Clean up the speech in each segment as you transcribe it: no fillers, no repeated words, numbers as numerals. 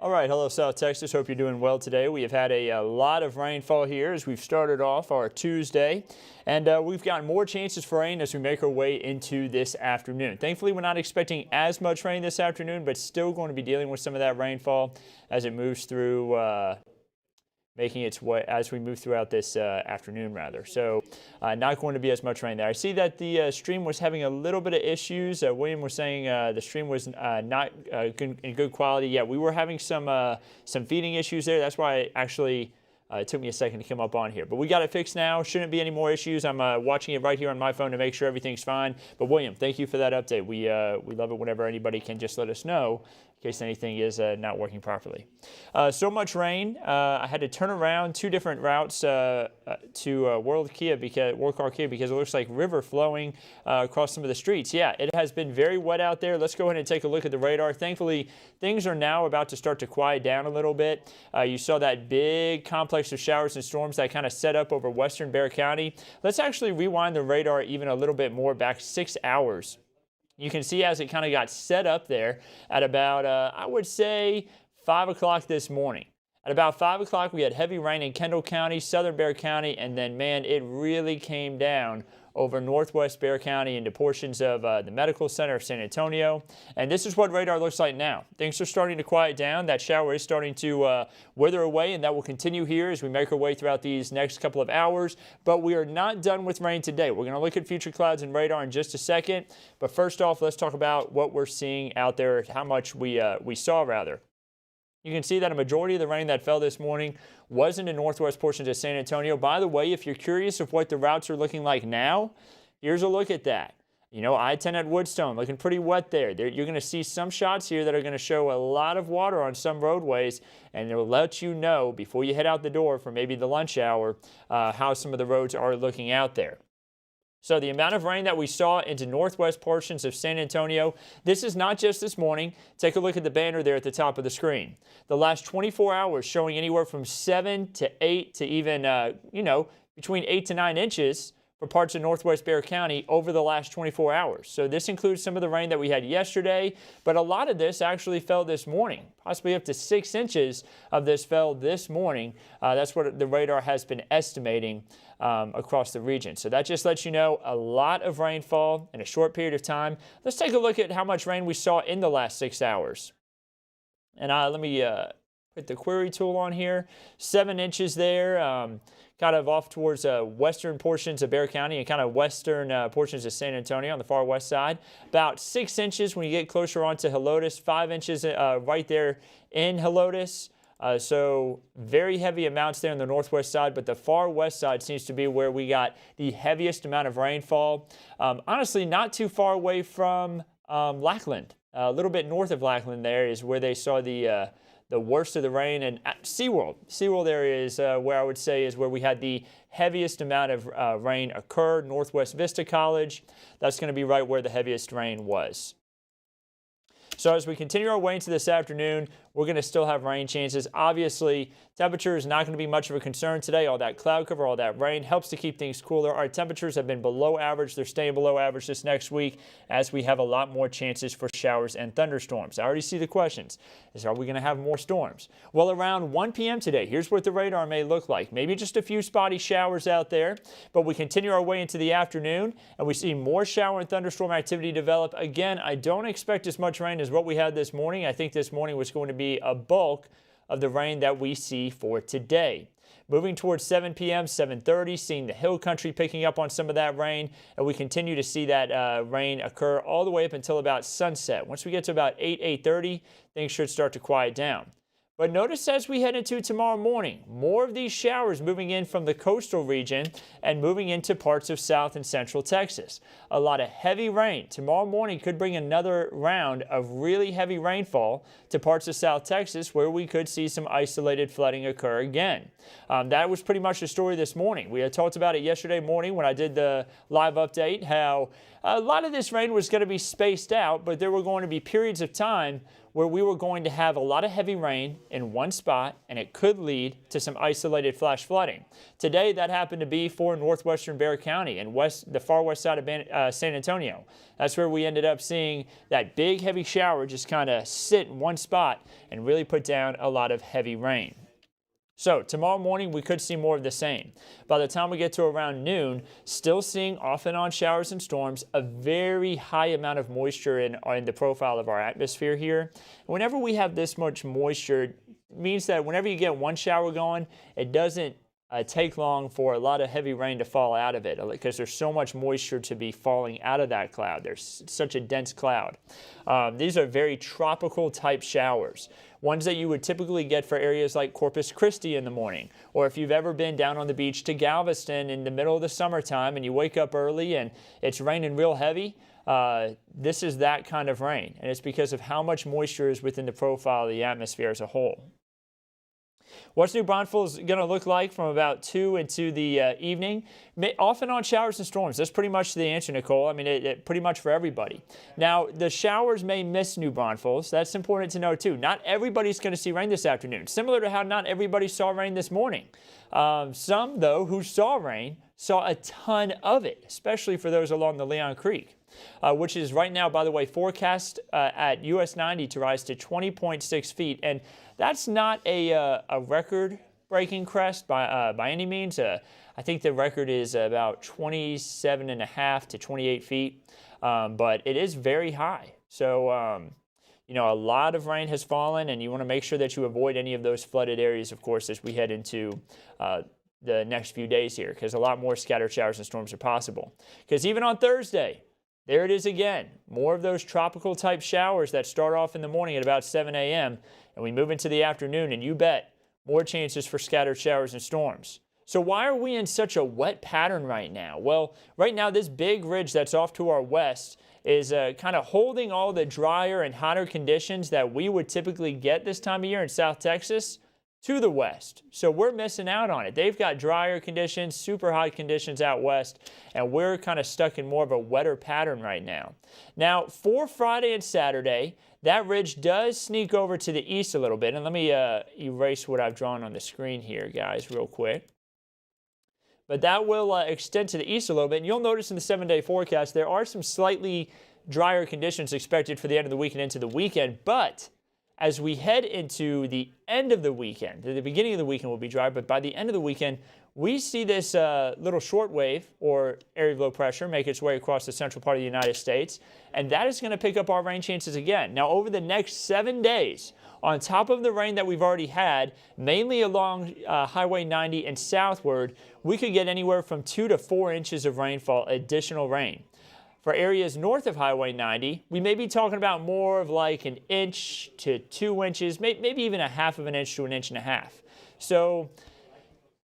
All right, hello South Texas. Hope you're doing well today. We have had a lot of rainfall here as we've started off our Tuesday, and we've got more chances for rain as we make our way into this afternoon. Thankfully, we're not expecting as much rain this afternoon, but still going to be dealing with some of that rainfall as it moves through, making its way as we move throughout this afternoon, rather. So not going to be as much rain there. I see that the stream was having a little bit of issues. William was saying the stream was not in good quality. Yeah, we were having some feeding issues there. That's why it took me a second to come up on here. But we got it fixed now. Shouldn't be any more issues. I'm watching it right here on my phone to make sure everything's fine. But William, thank you for that update. We love it whenever anybody can just let us know in case anything is not working properly. So much rain. I had to turn around 2 different routes to World Car Kia because it looks like river flowing across some of the streets. Yeah, it has been very wet out there. Let's go ahead and take a look at the radar. Thankfully, things are now about to start to quiet down a little bit. You saw that big complex of showers and storms that kind of set up over western Bexar County. Let's actually rewind the radar even a little bit more, back 6 hours. You can see as it kind of got set up there at about, I would say, 5 o'clock this morning. At about 5 o'clock, we had heavy rain in Kendall County, southern Bexar County, and then, man, it really came down over northwest Bexar County into portions of the medical center of San Antonio. And this is what radar looks like now. Things are starting to quiet down. That shower is starting to wither away, and that will continue here as we make our way throughout these next couple of hours. But we are not done with rain today. We're going to look at future clouds and radar in just a second. But first off, let's talk about what we're seeing out there, how much we saw, rather. You can see that a majority of the rain that fell this morning was in the northwest portions of San Antonio. By the way, if you're curious of what the routes are looking like now, here's a look at that. You know, I-10 at Woodstone looking pretty wet there. You're going to see some shots here that are going to show a lot of water on some roadways, and it'll let you know before you head out the door for maybe the lunch hour how some of the roads are looking out there. So the amount of rain that we saw into northwest portions of San Antonio, this is not just this morning. Take a look at the banner there at the top of the screen. The last 24 hours showing anywhere from 7 to 8 to even, between 8 to 9 inches for parts of northwest Bexar County over the last 24 hours. So this includes some of the rain that we had yesterday, but a lot of this actually fell this morning. Possibly up to 6 inches of this fell this morning. That's what the radar has been estimating across the region. So that just lets you know a lot of rainfall in a short period of time. Let's take a look at how much rain we saw in the last 6 hours. And let me put the query tool on here. 7 inches there. Kind of off towards western portions of Bexar County and kind of western portions of San Antonio on the far west side. About 6 inches when you get closer onto Helotes, 5 inches right there in Helotes. So very heavy amounts there on the northwest side, but the far west side seems to be where we got the heaviest amount of rainfall. Honestly, not too far away from Lackland. A little bit north of Lackland there is where they saw the worst of the rain, and SeaWorld. SeaWorld area is where I would say is where we had the heaviest amount of rain occur. Northwest Vista College, that's going to be right where the heaviest rain was. So as we continue our way into this afternoon, we're going to still have rain chances. Obviously, temperature is not going to be much of a concern today. All that cloud cover, all that rain helps to keep things cooler. Our temperatures have been below average. They're staying below average this next week as we have a lot more chances for showers and thunderstorms. I already see the questions. Are we going to have more storms? Well, around 1 p.m. today, here's what the radar may look like. Maybe just a few spotty showers out there, but we continue our way into the afternoon and we see more shower and thunderstorm activity develop. Again, I don't expect as much rain as what we had this morning. I think this morning was going to be a bulk of the rain that we see for today. Moving towards 7 p.m., 7:30, seeing the hill country picking up on some of that rain, and we continue to see that rain occur all the way up until about sunset. Once we get to about 8:30, things should start to quiet down. But notice as we head into tomorrow morning, more of these showers moving in from the coastal region and moving into parts of south and central Texas. A lot of heavy rain. Tomorrow morning could bring another round of really heavy rainfall to parts of South Texas where we could see some isolated flooding occur again. That was pretty much the story this morning. We had talked about it yesterday morning when I did the live update, how a lot of this rain was going to be spaced out, but there were going to be periods of time where we were going to have a lot of heavy rain in one spot, and it could lead to some isolated flash flooding. Today, that happened to be for northwestern Bexar County and the far west side of San Antonio. That's where we ended up seeing that big heavy shower just kind of sit in one spot and really put down a lot of heavy rain. So tomorrow morning, we could see more of the same. By the time we get to around noon, still seeing off and on showers and storms, a very high amount of moisture in the profile of our atmosphere here. Whenever we have this much moisture, it means that whenever you get one shower going, it doesn't take long for a lot of heavy rain to fall out of it because there's so much moisture to be falling out of that cloud. There's such a dense cloud. These are very tropical type showers, ones that you would typically get for areas like Corpus Christi in the morning, or if you've ever been down on the beach to Galveston in the middle of the summertime and you wake up early and it's raining real heavy. This is that kind of rain, and it's because of how much moisture is within the profile of the atmosphere as a whole. What's New Braunfels going to look like from about 2 into the evening? Off and on showers and storms. That's pretty much the answer, Nicole. I mean, it pretty much for everybody. Now, the showers may miss New Braunfels. That's important to know, too. Not everybody's going to see rain this afternoon, similar to how not everybody saw rain this morning. Some, though, who saw rain saw a ton of it, especially for those along the Leon Creek, which is right now, by the way, forecast at US 90 to rise to 20.6 feet. And that's not a record-breaking crest by any means. I think the record is about 27.5 to 28 feet, but it is very high. So, you know, a lot of rain has fallen, and you want to make sure that you avoid any of those flooded areas, of course, as we head into the next few days here, because a lot more scattered showers and storms are possible. Because even on Thursday, there it is again. More of those tropical type showers that start off in the morning at about 7 a.m. and we move into the afternoon, and you bet, more chances for scattered showers and storms. So why are we in such a wet pattern right now? Well, right now this big ridge that's off to our west is kind of holding all the drier and hotter conditions that we would typically get this time of year in South Texas to the west. So we're missing out on it. They've got drier conditions, super hot conditions out west, and we're kind of stuck in more of a wetter pattern right now. Now, for Friday and Saturday, that ridge does sneak over to the east a little bit. And let me erase what I've drawn on the screen here, guys, real quick. But that will extend to the east a little bit. And you'll notice in the 7-day forecast, there are some slightly drier conditions expected for the end of the week and into the weekend. But as we head into the end of the weekend, the beginning of the weekend will be dry, but by the end of the weekend, we see this little short wave or area of low pressure make its way across the central part of the United States, and that is going to pick up our rain chances again. Now, over the next 7 days, on top of the rain that we've already had, mainly along Highway 90 and southward, we could get anywhere from 2 to 4 inches of rainfall, additional rain. For areas north of Highway 90, we may be talking about more of like 1 inch to 2 inches, maybe even 1/2 of an inch to 1.5 inches. So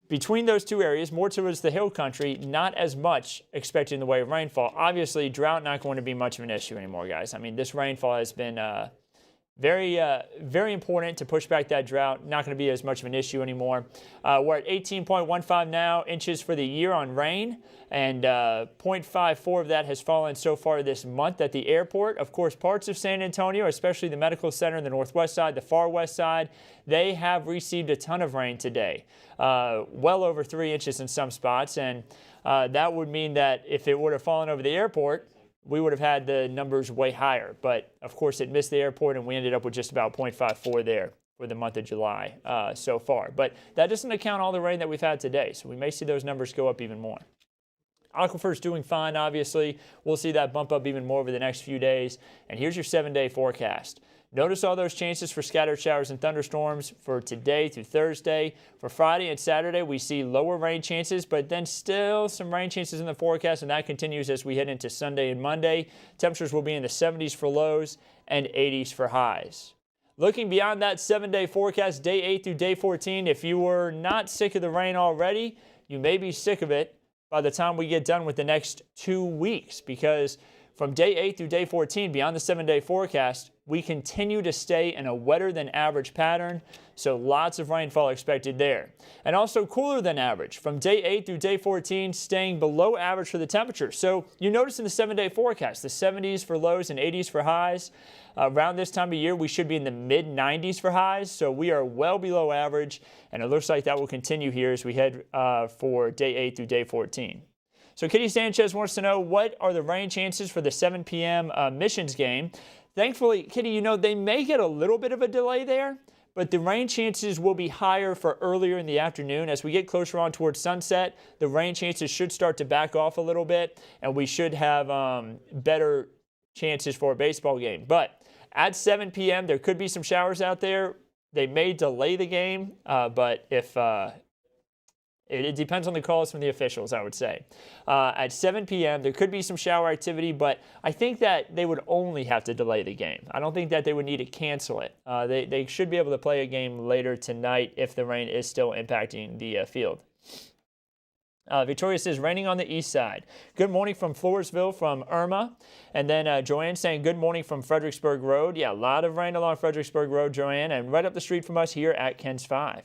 between those two areas, more towards the hill country, not as much expected in the way of rainfall. Obviously, drought not going to be much of an issue anymore, guys. I mean, this rainfall has been very important to push back that drought. Not going to be as much of an issue anymore. We're at 18.15 now inches for the year on rain, and 0.54 of that has fallen so far this month at the airport. Of course, parts of San Antonio, especially the medical center in the northwest side, the far west side, they have received a ton of rain today, well over 3 inches in some spots, and that would mean that if it would have fallen over the airport, we would have had the numbers way higher. But, of course, it missed the airport, and we ended up with just about 0.54 there for the month of July so far. But that doesn't account all the rain that we've had today, so we may see those numbers go up even more. Aquifer's doing fine, obviously. We'll see that bump up even more over the next few days. And here's your 7-day forecast. Notice all those chances for scattered showers and thunderstorms for today through Thursday. For Friday and Saturday, we see lower rain chances, but then still some rain chances in the forecast, and that continues as we head into Sunday and Monday. Temperatures will be in the 70s for lows and 80s for highs. Looking beyond that 7-day forecast, day 8 through day 14, if you were not sick of the rain already, you may be sick of it by the time we get done with the next 2 weeks, because From day 8 through day 14, beyond the 7-day forecast, we continue to stay in a wetter than average pattern, so lots of rainfall expected there. And also cooler than average. From day 8 through day 14, staying below average for the temperature. So you notice in the 7-day forecast, the 70s for lows and 80s for highs. Around this time of year, we should be in the mid-90s for highs, so we are well below average, and it looks like that will continue here as we head for day 8 through day 14. So Kitty Sanchez wants to know, what are the rain chances for the 7 p.m. Missions game? Thankfully, Kitty, you know, they may get a little bit of a delay there, but the rain chances will be higher for earlier in the afternoon. As we get closer on towards sunset, the rain chances should start to back off a little bit, and we should have better chances for a baseball game. But at 7 p.m., there could be some showers out there. They may delay the game, but if it depends on the calls from the officials, I would say. At 7 p.m., there could be some shower activity, but I think that they would only have to delay the game. I don't think that they would need to cancel it. They should be able to play a game later tonight if the rain is still impacting the field. Victoria says, raining on the east side. Good morning from Floresville from Irma. And then Joanne saying, good morning from Fredericksburg Road. Yeah, a lot of rain along Fredericksburg Road, Joanne, and right up the street from us here at Ken's 5.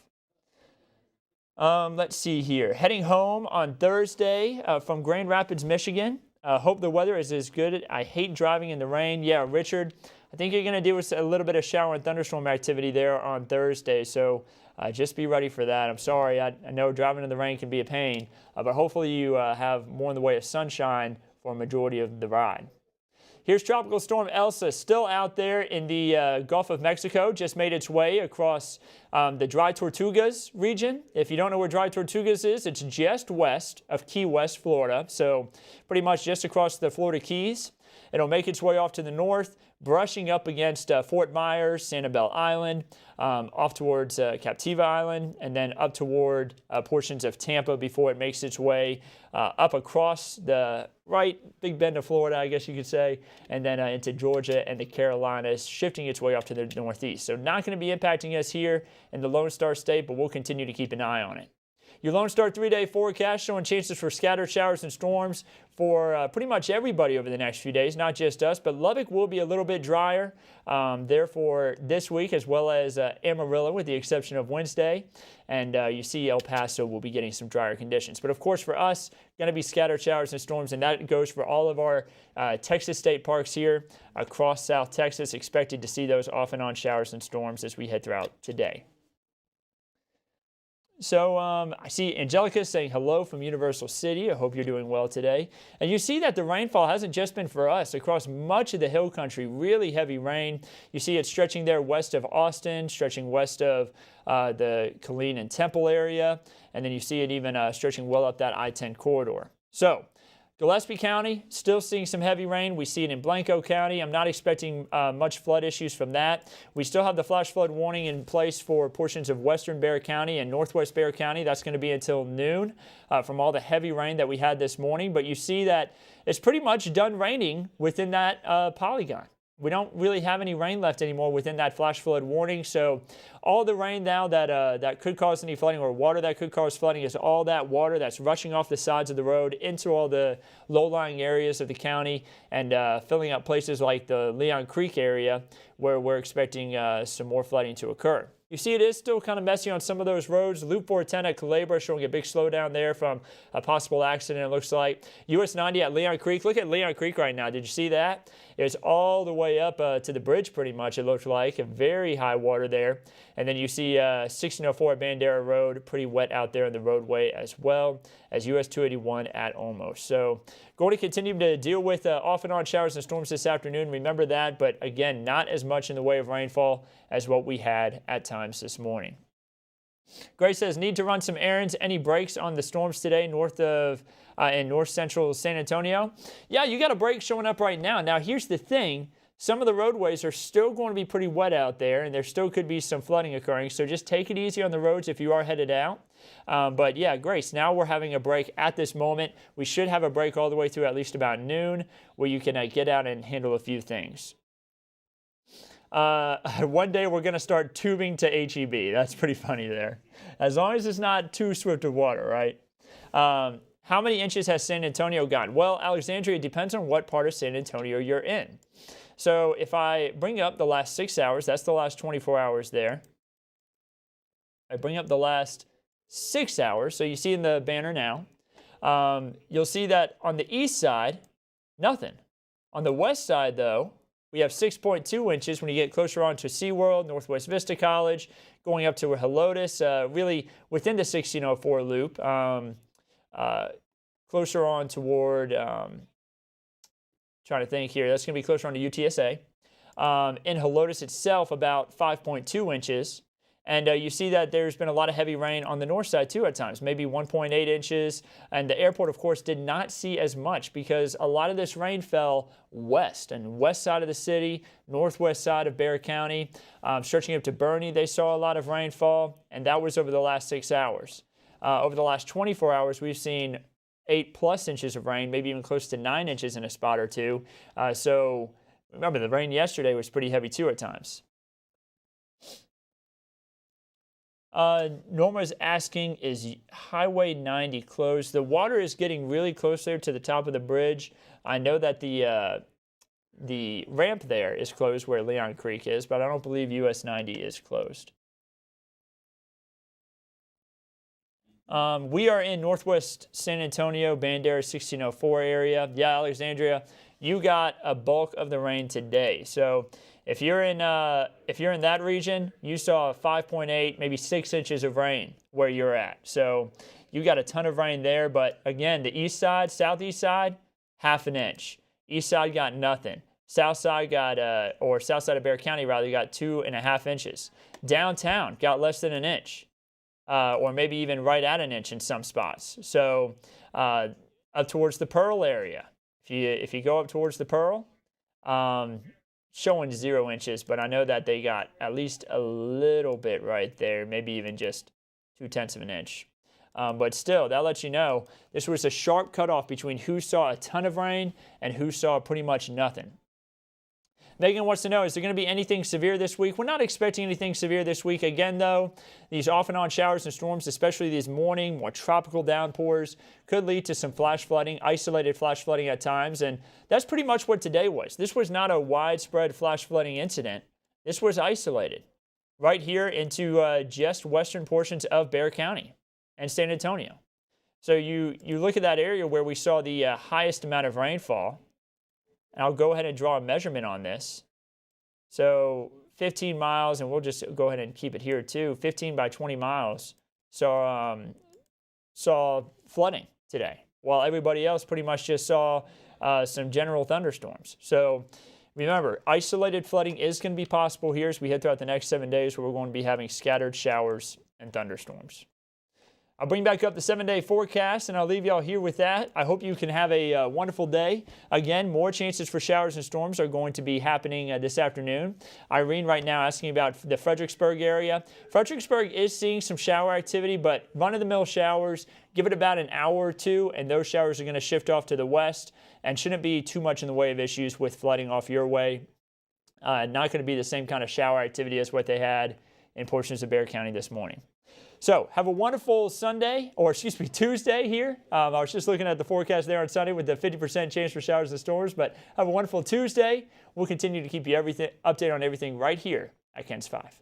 Let's see here. Heading home on Thursday from Grand Rapids, Michigan. Hope the weather is as good. I hate driving in the rain. Yeah, Richard, I think you're going to deal with a little bit of shower and thunderstorm activity there on Thursday, so just be ready for that. I'm sorry. I know driving in the rain can be a pain, but hopefully you have more in the way of sunshine for a majority of the ride. Here's Tropical Storm Elsa, still out there in the Gulf of Mexico, just made its way across the Dry Tortugas region. If you don't know where Dry Tortugas is, it's just west of Key West, Florida, so pretty much just across the Florida Keys. It'll make its way off to the north, brushing up against Fort Myers, Sanibel Island, off towards Captiva Island, and then up toward portions of Tampa before it makes its way up across the Big Bend of Florida, I guess you could say, and then into Georgia and the Carolinas, shifting its way off to the northeast. So not going to be impacting us here in the Lone Star State, but we'll continue to keep an eye on it. Your Lone Star 3-day forecast showing chances for scattered showers and storms for pretty much everybody over the next few days, not just us, but Lubbock will be a little bit drier, therefore this week, as well as Amarillo with the exception of Wednesday. And you see El Paso will be getting some drier conditions. But of course for us, going to be scattered showers and storms, and that goes for all of our Texas state parks here across South Texas. Expected to see those off and on showers and storms as we head throughout today. So I see Angelica saying hello from Universal City. I hope you're doing well today. And you see that the rainfall hasn't just been for us. Across much of the hill country, really heavy rain. You see it stretching there west of Austin, stretching west of the Killeen and Temple area. And then you see it even stretching well up that I-10 corridor. So Gillespie County, still seeing some heavy rain. We see it in Blanco County. I'm not expecting much flood issues from that. We still have the flash flood warning in place for portions of western Bexar County and northwest Bexar County. That's going to be until noon from all the heavy rain that we had this morning. But you see that it's pretty much done raining within that polygon. We don't really have any rain left anymore within that flash flood warning. So all the rain now that could cause any flooding, or water that could cause flooding, is all that water that's rushing off the sides of the road into all the low-lying areas of the county and filling up places like the Leon Creek area where we're expecting some more flooding to occur. You see it is still kind of messy on some of those roads. Loop 410 at Culebra showing a big slowdown there from a possible accident, it looks like. US 90 at Leon Creek. Look at Leon Creek right now. Did you see that? It's all the way up to the bridge pretty much, it looks like. A very high water there. And then you see 1604 at Bandera Road, pretty wet out there in the roadway, as well as US 281 at Almost. So going to continue to deal with off and on showers and storms this afternoon. Remember that, but again, not as much in the way of rainfall as what we had at times this morning. Grace says, need to run some errands. Any breaks on the storms today north of in north central San Antonio? Yeah, you got a break showing up right now. Now, here's the thing. Some of the roadways are still going to be pretty wet out there, and there still could be some flooding occurring. So just take it easy on the roads if you are headed out. But yeah, Grace, now we're having a break at this moment. We should have a break all the way through at least about noon, where you can get out and handle a few things. One day we're going to start tubing to HEB. That's pretty funny there. As long as it's not too swift of water, right? How many inches has San Antonio gotten? Well, Alexandria, it depends on what part of San Antonio you're in. So if I bring up the last 6 hours, that's the last 24 hours there. I bring up the last 6 hours, so you see in the banner now, you'll see that on the east side, nothing. On the west side, though, we have 6.2 inches when you get closer on to SeaWorld, Northwest Vista College, going up to Helotes, really within the 1604 loop, closer on toward, trying to think here, that's going to be closer on to UTSA. In Helotes itself, about 5.2 inches. And you see that there's been a lot of heavy rain on the north side too at times, maybe 1.8 inches. And the airport, of course, did not see as much because a lot of this rain fell west and west side of the city, northwest side of Bexar County. Stretching up to Bernie, they saw a lot of rainfall, and that was over the last 6 hours. Over the last 24 hours, we've seen 8+ inches of rain, maybe even close to 9 inches in a spot or two. So remember, the rain yesterday was pretty heavy too at times. Norma's asking, is Highway 90 closed? The water is getting really close there to the top of the bridge. I know that the ramp there is closed where Leon Creek is, but I don't believe US 90 is closed. We are in northwest San Antonio, Bandera 1604 area. Yeah, Alexandria, you got a bulk of the rain today. So if you're in that region, you saw 5.8, maybe 6 inches of rain where you're at. So you got a ton of rain there. But again, the east side, southeast side, 1/2 inch. East side got nothing. South side got, or south side of Bexar County rather, got 2.5 inches. Downtown got less than 1 inch, or maybe even right at 1 inch in some spots. So up towards the Pearl area, if you go up towards the Pearl, showing 0 inches, but I know that they got at least a little bit right there, maybe even just 0.2 of an inch. But still, that lets you know this was a sharp cutoff between who saw a ton of rain and who saw pretty much nothing. Megan wants to know, is there going to be anything severe this week? We're not expecting anything severe this week. Again, though, these off and on showers and storms, especially this morning, more tropical downpours, could lead to some flash flooding, isolated flash flooding at times. And that's pretty much what today was. This was not a widespread flash flooding incident. This was isolated right here into just western portions of Bexar County and San Antonio. So you look at that area where we saw the highest amount of rainfall. And I'll go ahead and draw a measurement on this. So 15 miles, and we'll just go ahead and keep it here too. 15 by 20 miles saw flooding today, while everybody else pretty much just saw some general thunderstorms. So remember, isolated flooding is going to be possible here as we head throughout the next 7 days, where we're going to be having scattered showers and thunderstorms. I'll bring back up the 7-day forecast, and I'll leave y'all here with that. I hope you can have a wonderful day. Again, more chances for showers and storms are going to be happening this afternoon. Irene right now asking about the Fredericksburg area. Fredericksburg is seeing some shower activity, but run-of-the-mill showers, give it about an hour or two, and those showers are going to shift off to the west and shouldn't be too much in the way of issues with flooding off your way. Not going to be the same kind of shower activity as what they had in portions of Bexar County this morning. So have a wonderful Tuesday here. I was just looking at the forecast there on Sunday with the 50% chance for showers and storms, but have a wonderful Tuesday. We'll continue to keep you updated on everything right here at KENS 5.